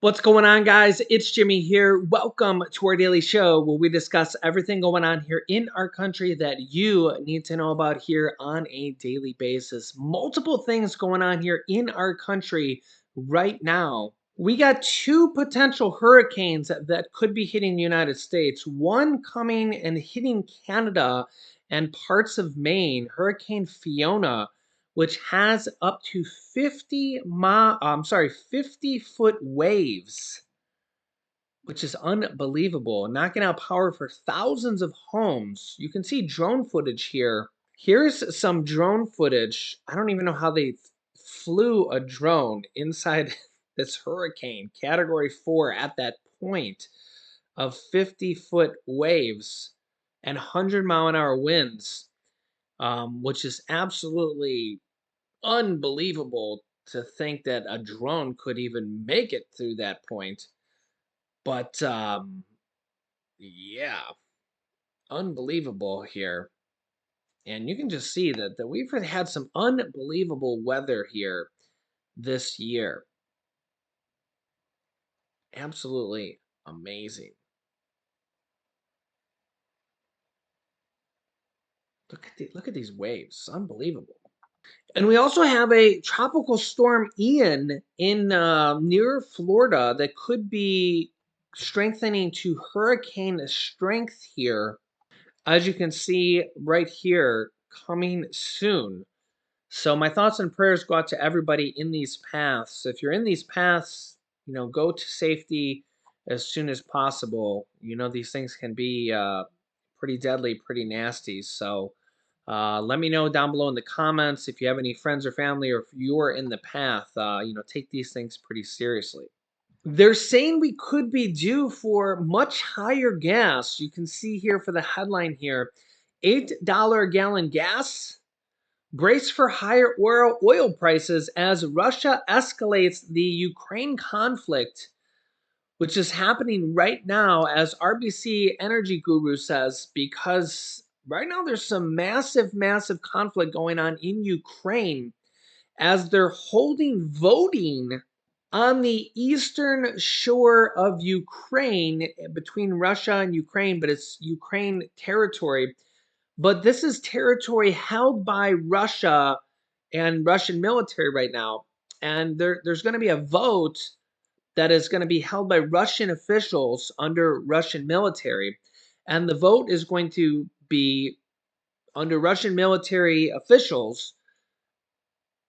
What's going on, guys? It's Jimmy here. Welcome to our daily show where we discuss everything going on here in our country that you need to know about here on a daily basis. Multiple things going on here in our country right now. We got two potential hurricanes that could be hitting the United States. One coming and hitting Canada and parts of Maine, Hurricane Fiona, which has up to 50-foot waves, which is unbelievable, knocking out power for thousands of homes. You can see drone footage here. Here's some drone footage. I don't even know how they flew a drone inside this hurricane, category 4 at that point of 50-foot waves and 100-mile-an-hour winds, which is absolutely unbelievable to think that a drone could even make it through that point. But yeah, unbelievable here. And you can just see that we've had some unbelievable weather here this year. Absolutely amazing. Look at these waves. Unbelievable. And we also have a tropical storm Ian in near Florida that could be strengthening to hurricane strength here. As you can see right here, coming soon. So my thoughts and prayers go out to everybody in these paths. If you're in these paths, go to safety as soon as possible. These things can be pretty deadly, pretty nasty. So let me know down below in the comments if you have any friends or family, or if you're in the path. Take these things pretty seriously. They're saying we could be due for much higher gas. You can see here for the headline here, $8 a gallon gas. Brace for higher oil prices as Russia escalates the Ukraine conflict, which is happening right now, as RBC Energy Guru says, because right now there's some massive, massive conflict going on in Ukraine as they're holding voting on the eastern shore of Ukraine between Russia and Ukraine, but it's Ukraine territory. But this is territory held by Russia and Russian military right now. And there's going to be a vote that is going to be held by Russian officials under Russian military. And the vote is going to be under Russian military officials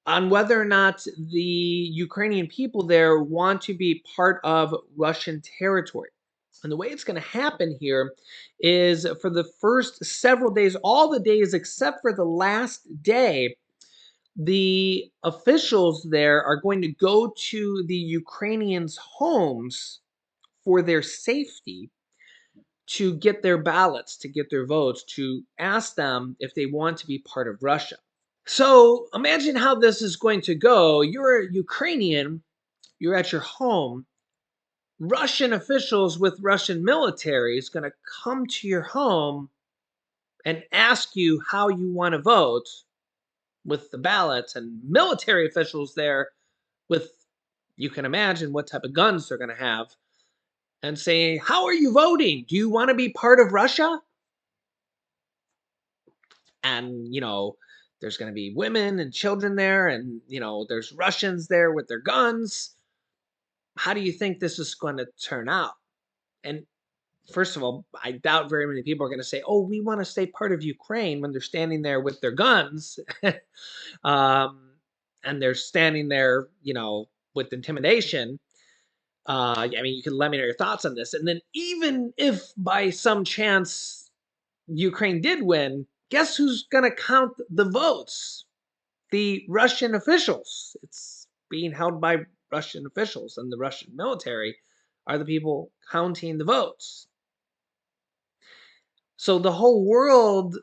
on whether or not the Ukrainian people there want to be part of Russian territory. And the way it's going to happen here is for the first several days, all the days except for the last day, the officials there are going to go to the Ukrainians' homes for their safety to get their ballots, to get their votes, to ask them if they want to be part of Russia. So imagine how this is going to go. You're a Ukrainian, you're at your home. Russian officials with Russian military is going to come to your home and ask you how you want to vote with the ballots, and military officials there with, you can imagine what type of guns they're going to have, and say, how are you voting? Do you want to be part of Russia? And, there's going to be women and children there, and, there's Russians there with their guns. How do you think this is going to turn out? And first of all, I doubt very many people are going to say, oh, we want to stay part of Ukraine when they're standing there with their guns. um, and they're standing there, with intimidation. You can let me know your thoughts on this. And then even if by some chance Ukraine did win, guess who's going to count the votes? The Russian officials. It's being held by Russian officials, and the Russian military are the people counting the votes. So the whole world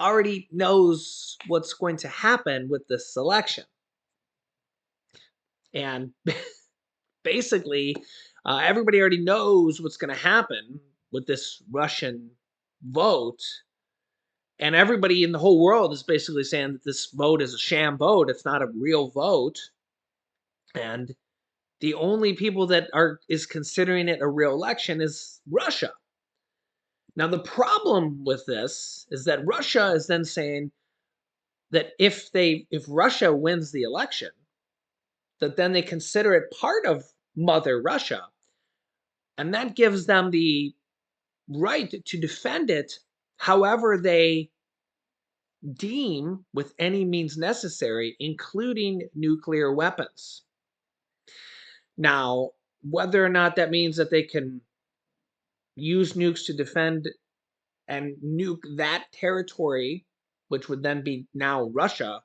already knows what's going to happen with this election. And basically, everybody already knows what's going to happen with this Russian vote. And everybody in the whole world is basically saying that this vote is a sham vote. It's not a real vote. And The only people that is considering it a real election is Russia. Now, the problem with this is that Russia is then saying that if Russia wins the election, that then they consider it part of Mother Russia, and that gives them the right to defend it however they deem with any means necessary, including nuclear weapons. Now, whether or not that means that they can use nukes to defend and nuke that territory, which would then be now Russia,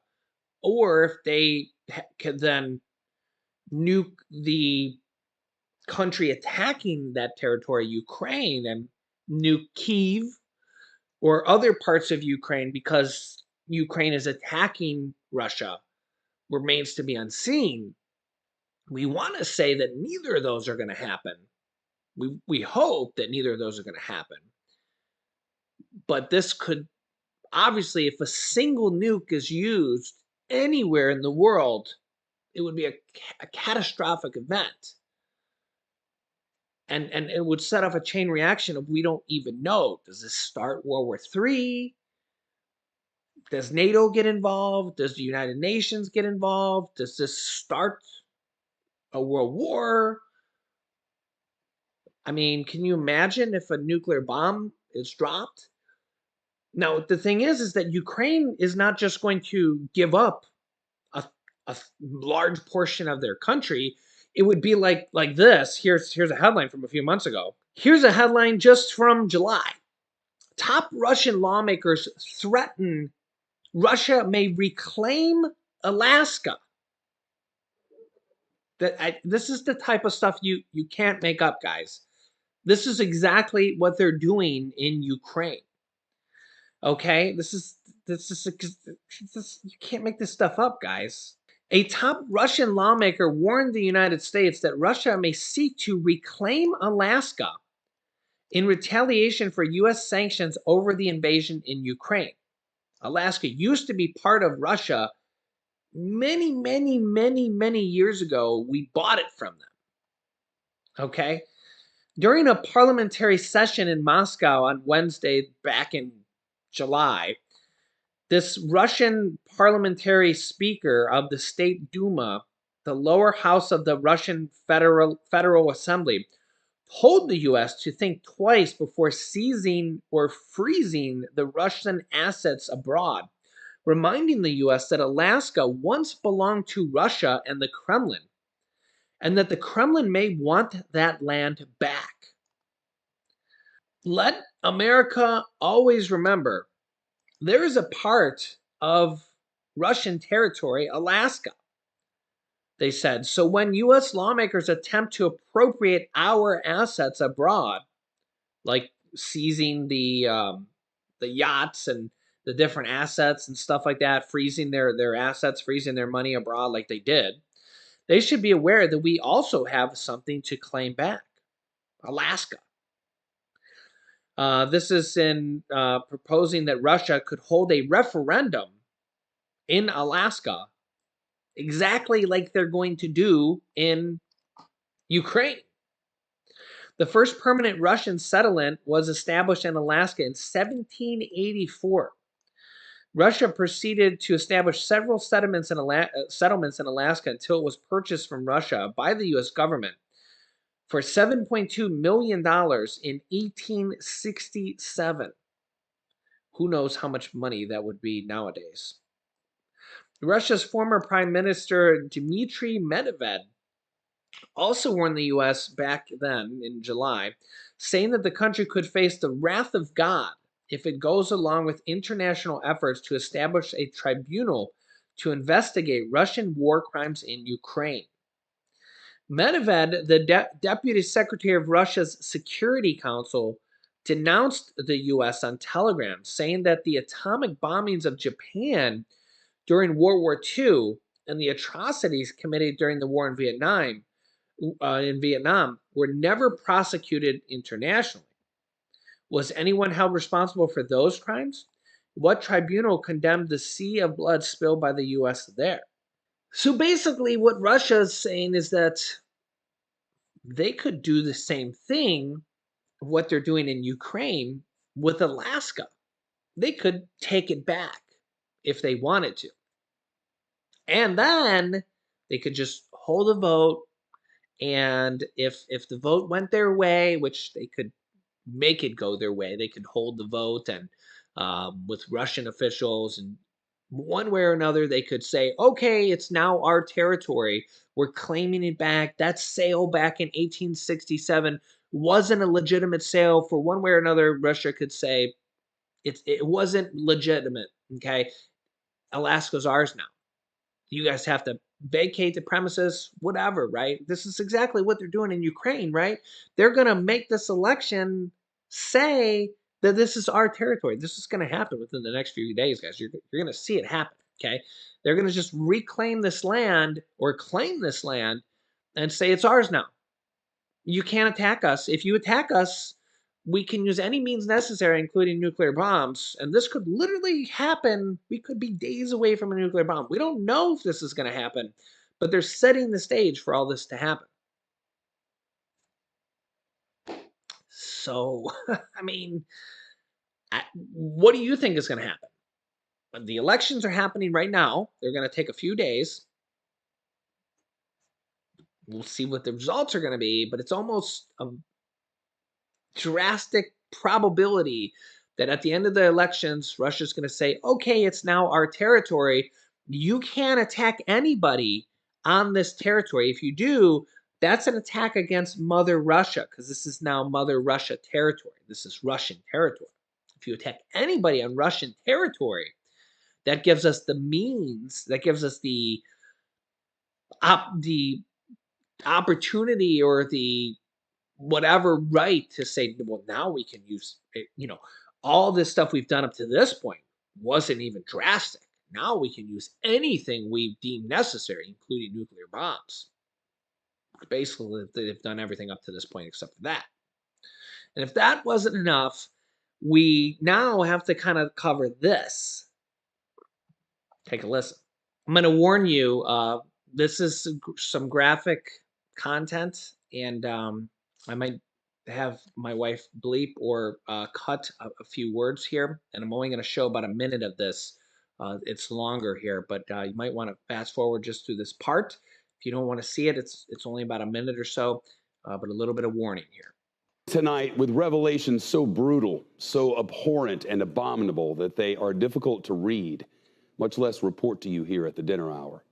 or if they could then nuke the country attacking that territory, Ukraine, and nuke Kyiv or other parts of Ukraine because Ukraine is attacking Russia, remains to be unseen. We want to say that neither of those are going to happen. We hope that neither of those are going to happen. But this could, obviously, if a single nuke is used anywhere in the world, it would be a catastrophic event. And it would set off a chain reaction of we don't even know. Does this start World War III? Does NATO get involved? Does the United Nations get involved? Does this start a world war? I mean, can you imagine if a nuclear bomb is dropped? Now, the thing is that Ukraine is not just going to give up a large portion of their country. It would be like this. Here's a headline from a few months ago. Here's a headline just from July. Top Russian lawmakers threaten Russia may reclaim Alaska. This is the type of stuff you can't make up, guys. This is exactly what they're doing in Ukraine. Okay, this is you can't make this stuff up, guys. A top Russian lawmaker warned the United States that Russia may seek to reclaim Alaska in retaliation for U.S. sanctions over the invasion in Ukraine. Alaska used to be part of Russia many, many, many, many years ago. We bought it from them. Okay? During a parliamentary session in Moscow on Wednesday back in July, this Russian parliamentary speaker of the State Duma, the lower house of the Russian Federal Assembly, told the U.S. to think twice before seizing or freezing the Russian assets abroad, reminding the U.S. that Alaska once belonged to Russia and the Kremlin, and that the Kremlin may want that land back. Let America always remember there is a part of Russian territory, Alaska, they said. So when U.S. lawmakers attempt to appropriate our assets abroad, like seizing the yachts and the different assets and stuff like that, freezing their assets, freezing their money abroad like they did, they should be aware that we also have something to claim back, Alaska. This is in proposing that Russia could hold a referendum in Alaska, exactly like they're going to do in Ukraine. The first permanent Russian settlement was established in Alaska in 1784. Russia proceeded to establish several settlements in Alaska until it was purchased from Russia by the U.S. government for $7.2 million in 1867. Who knows how much money that would be nowadays? Russia's former Prime Minister Dmitry Medvedev also warned the U.S. back then in July, saying that the country could face the wrath of God if it goes along with international efforts to establish a tribunal to investigate Russian war crimes in Ukraine. Medvedev, the Deputy Secretary of Russia's Security Council, denounced the U.S. on Telegram, saying that the atomic bombings of Japan during World War II and the atrocities committed during the war in Vietnam were never prosecuted internationally. Was anyone held responsible for those crimes? What tribunal condemned the sea of blood spilled by the U.S. there? So basically, what Russia is saying is that they could do the same thing, what they're doing in Ukraine with Alaska. They could take it back if they wanted to. And then they could just hold a vote. And if the vote went their way, which they could make it go their way, they could hold the vote and with Russian officials, and one way or another, they could say, okay, it's now our territory. We're claiming it back. That sale back in 1867 wasn't a legitimate sale. For one way or another, Russia could say it wasn't legitimate. Okay, Alaska's ours now. You guys have to vacate the premises, whatever, right? This is exactly what they're doing in Ukraine, right? They're going to make this election say that this is our territory. This is going to happen within the next few days, guys. You're going to see it happen, okay? They're going to just reclaim this land or claim this land and say it's ours now. You can't attack us. If you attack us, we can use any means necessary, including nuclear bombs. And this could literally happen. We could be days away from a nuclear bomb. We don't know if this is going to happen, but they're setting the stage for all this to happen. So, I mean, what do you think is going to happen? The elections are happening right now. They're going to take a few days. We'll see what the results are going to be, but it's almost a drastic probability that at the end of the elections, Russia's going to say, okay, it's now our territory. You can't attack anybody on this territory. If you do, that's an attack against Mother Russia, because this is now Mother Russia territory. This is Russian territory. If you attack anybody on Russian territory, that gives us the means, that gives us the opportunity or the whatever right to say, well, now we can use it, all this stuff we've done up to this point wasn't even drastic. Now we can use anything we deem necessary, including nuclear bombs. Basically, they've done everything up to this point except for that. And if that wasn't enough, we now have to kind of cover this. Take a listen. I'm going to warn you, this is some graphic content, and I might have my wife bleep or cut a few words here, and I'm only going to show about a minute of this. It's longer here, but you might want to fast forward just through this part. If you don't want to see it, it's only about a minute or so, but a little bit of warning here. Tonight, with revelations so brutal, so abhorrent and abominable that they are difficult to read, much less report to you here at the dinner hour.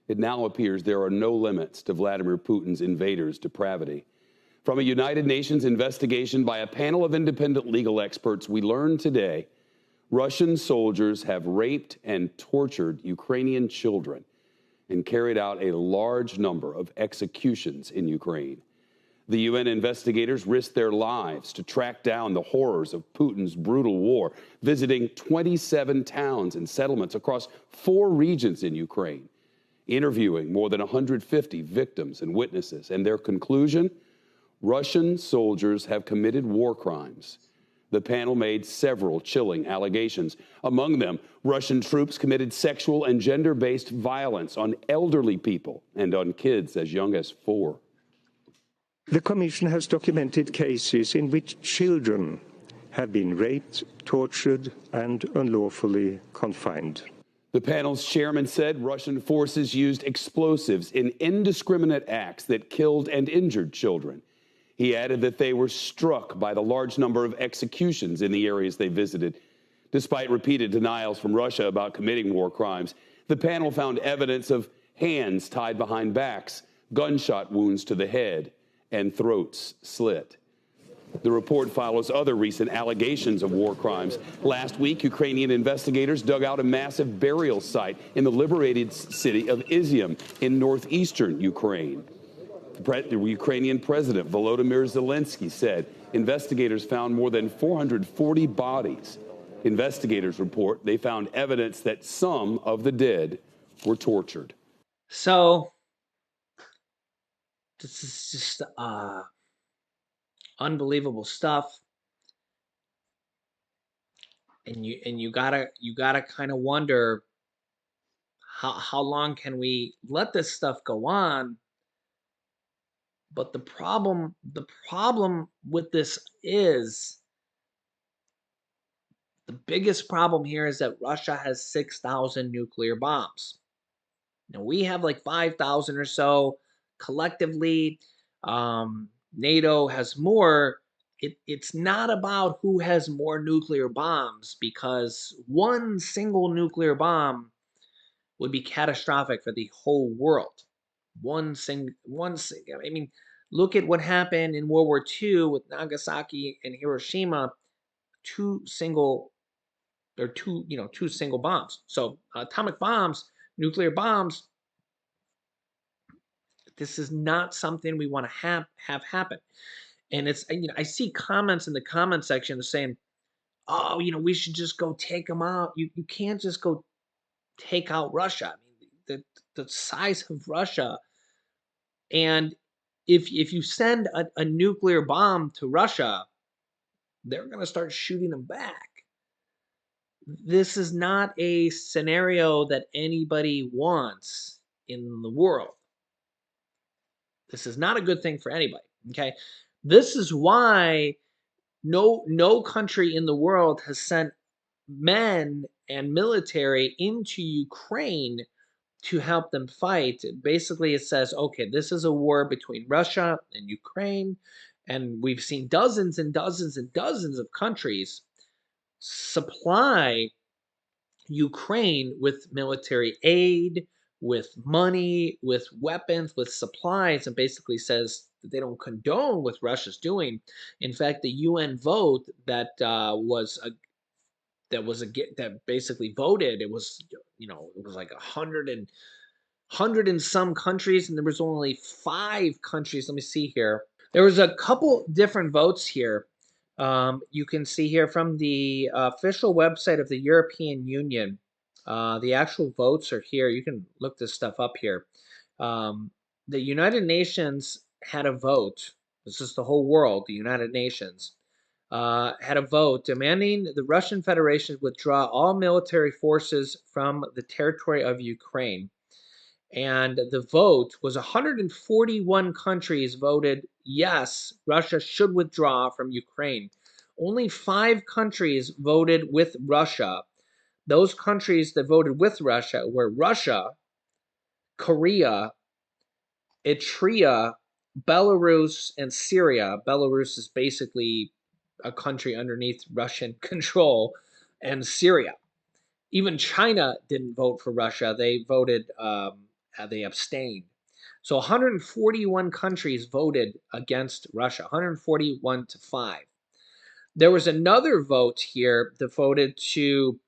It now appears there are no limits to Vladimir Putin's invaders' depravity. From a United Nations investigation by a panel of independent legal experts, we learned today Russian soldiers have raped and tortured Ukrainian children and carried out a large number of executions in Ukraine. The UN investigators risked their lives to track down the horrors of Putin's brutal war, visiting 27 towns and settlements across 4 regions in Ukraine, interviewing more than 150 victims and witnesses. And their conclusion? Russian soldiers have committed war crimes. The panel made several chilling allegations. Among them, Russian troops committed sexual and gender-based violence on elderly people and on kids as young as 4. The Commission has documented cases in which children have been raped, tortured, and unlawfully confined. The panel's chairman said Russian forces used explosives in indiscriminate acts that killed and injured children. He added that they were struck by the large number of executions in the areas they visited. Despite repeated denials from Russia about committing war crimes, the panel found evidence of hands tied behind backs, gunshot wounds to the head, and throats slit. The report follows other recent allegations of war crimes. Last week, Ukrainian investigators dug out a massive burial site in the liberated city of Izium in northeastern Ukraine. The Ukrainian President Volodymyr Zelensky said investigators found more than 440 bodies. Investigators report they found evidence that some of the dead were tortured. So this is just unbelievable stuff, and you gotta kind of wonder how long can we let this stuff go on But the problem with this is the biggest problem here is that Russia has 6,000 nuclear bombs. Now we have like 5,000 or so collectively. NATO has more. It's not about who has more nuclear bombs because one single nuclear bomb would be catastrophic for the whole world. I mean, look at what happened in World War II with Nagasaki and Hiroshima. Two single two single bombs. So atomic bombs, nuclear bombs, this is not something we want to have happen. And it's I see comments in the comment section saying, "Oh, we should just go take them out." You can't just go take out Russia. I mean, the size of Russia, and if you send a nuclear bomb to Russia, they're going to start shooting them back. This is not a scenario that anybody wants in the world. This is not a good thing for anybody. Okay, this is why no country in the world has sent men and military into Ukraine to help them fight. Basically, it says, okay, this is a war between Russia and Ukraine, and we've seen dozens and dozens and dozens of countries supply Ukraine with military aid, with money, with weapons, with supplies, and basically says that they don't condone what Russia's doing. In fact, the UN vote that that basically voted, it was it was like 100 and some countries, and there was only 5 countries. Let me see here. There was a couple different votes here. You can see here from the official website of the European Union. The actual votes are here. You can look this stuff up here. The United Nations had a vote. This is the whole world. The United Nations had a vote demanding the Russian Federation withdraw all military forces from the territory of Ukraine. And the vote was 141 countries voted yes, Russia should withdraw from Ukraine. Only 5 countries voted with Russia. Those countries that voted with Russia were Russia, Korea, Eritrea, Belarus, and Syria. Belarus is basically a country underneath Russian control, and Syria. Even China didn't vote for Russia. They voted, they abstained. So 141 countries voted against Russia, 141 to 5. There was another vote here that voted to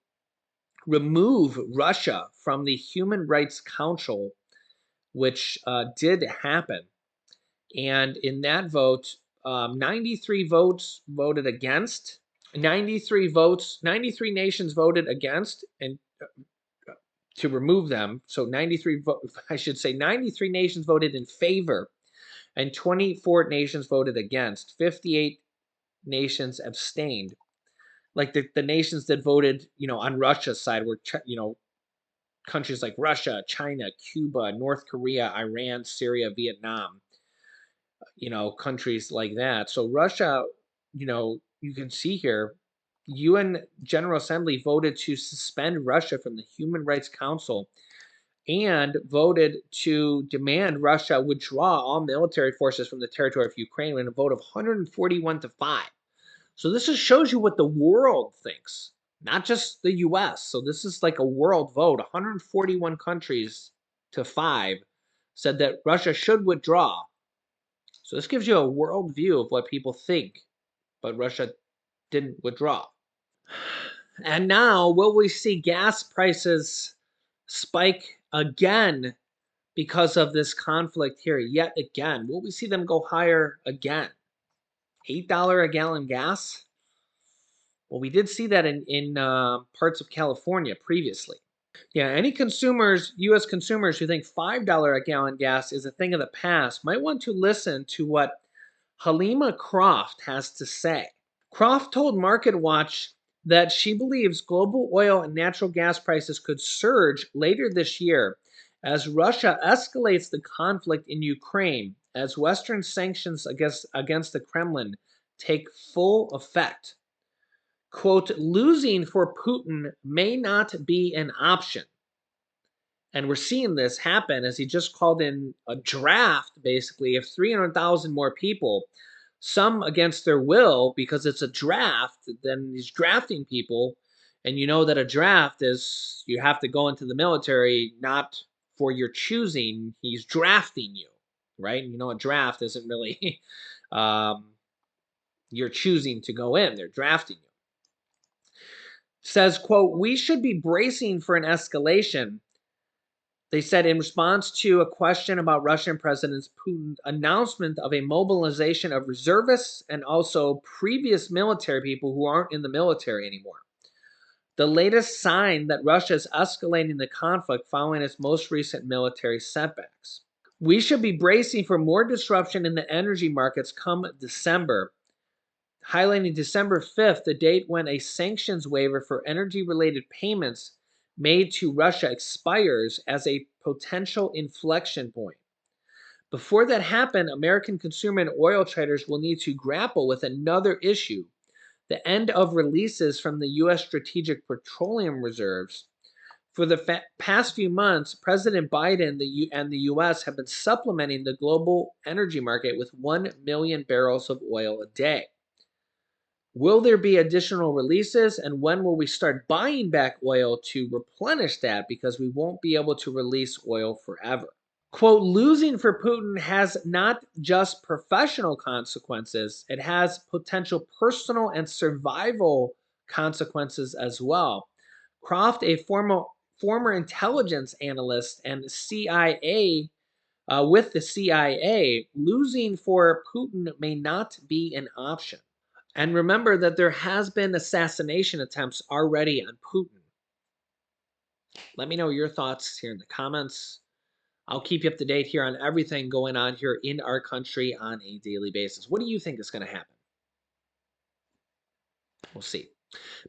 remove Russia from the Human Rights Council, which did happen. And in that vote, 93 votes voted against. 93 nations voted against and to remove them. So 93 nations voted in favor and 24 nations voted against. 58 nations abstained. Like the nations that voted, on Russia's side were, countries like Russia, China, Cuba, North Korea, Iran, Syria, Vietnam, countries like that. So Russia, you can see here, UN General Assembly voted to suspend Russia from the Human Rights Council and voted to demand Russia withdraw all military forces from the territory of Ukraine in a vote of 141 to 5. So this just shows you what the world thinks, not just the US. So this is like a world vote. 141 countries to 5 said that Russia should withdraw. So this gives you a world view of what people think, but Russia didn't withdraw. And now, will we see gas prices spike again because of this conflict here yet again? Will we see them go higher again? $8 a gallon gas? Well, we did see that in parts of California previously. Yeah, any consumers, U.S. consumers who think $5 a gallon gas is a thing of the past might want to listen to what Halima Croft has to say. Croft told MarketWatch that she believes global oil and natural gas prices could surge later this year as Russia escalates the conflict in Ukraine as Western sanctions against the Kremlin take full effect. Quote, losing for Putin may not be an option. And we're seeing this happen as he just called in a draft, basically, of 300,000 more people, some against their will because it's a draft. Then he's drafting people. And you know that a draft is you have to go into the military not for your choosing. He's drafting you, right? And you know, a draft isn't really you're choosing to go in, they're drafting you. Says, quote, we should be bracing for an escalation. They said in response to a question about Russian President Putin's announcement of a mobilization of reservists and also previous military people who aren't in the military anymore. The latest sign that Russia is escalating the conflict following its most recent military setbacks. We should be bracing for more disruption in the energy markets come December, highlighting December 5th, the date when a sanctions waiver for energy-related payments made to Russia expires as a potential inflection point. Before that happens, American consumer and oil traders will need to grapple with another issue, the end of releases from the U.S. Strategic Petroleum Reserves. For the past few months, President Biden and the U.S. have been supplementing the global energy market with 1 million barrels of oil a day. Will there be additional releases, and when will we start buying back oil to replenish that, because we won't be able to release oil forever? Quote, losing for Putin has not just professional consequences, it has potential personal and survival consequences as well. Croft, a former intelligence analyst and CIA with the CIA, losing for Putin may not be an option. And remember that there has been assassination attempts already on Putin. Let me know your thoughts here in the comments. I'll keep you up to date here on everything going on here in our country on a daily basis. What do you think is going to happen? We'll see.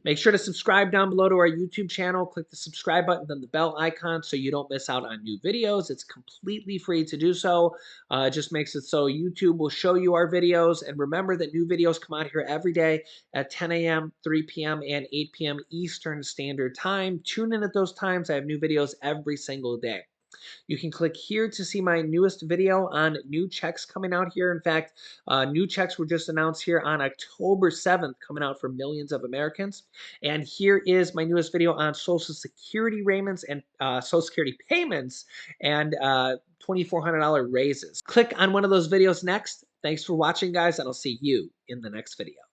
Make sure to subscribe down below to our YouTube channel. Click the subscribe button, then the bell icon so you don't miss out on new videos. It's completely free to do so. It just makes it so YouTube will show you our videos. And remember that new videos come out here every day at 10 a.m., 3 p.m., and 8 p.m. Eastern Standard Time. Tune in at those times. I have new videos every single day. You can click here to see my newest video on new checks coming out here. In fact, new checks were just announced here on October 7th, coming out for millions of Americans. And here is my newest video on Social Security payments and Social Security payments and $2,400 raises. Click on one of those videos next. Thanks for watching, guys, and I'll see you in the next video.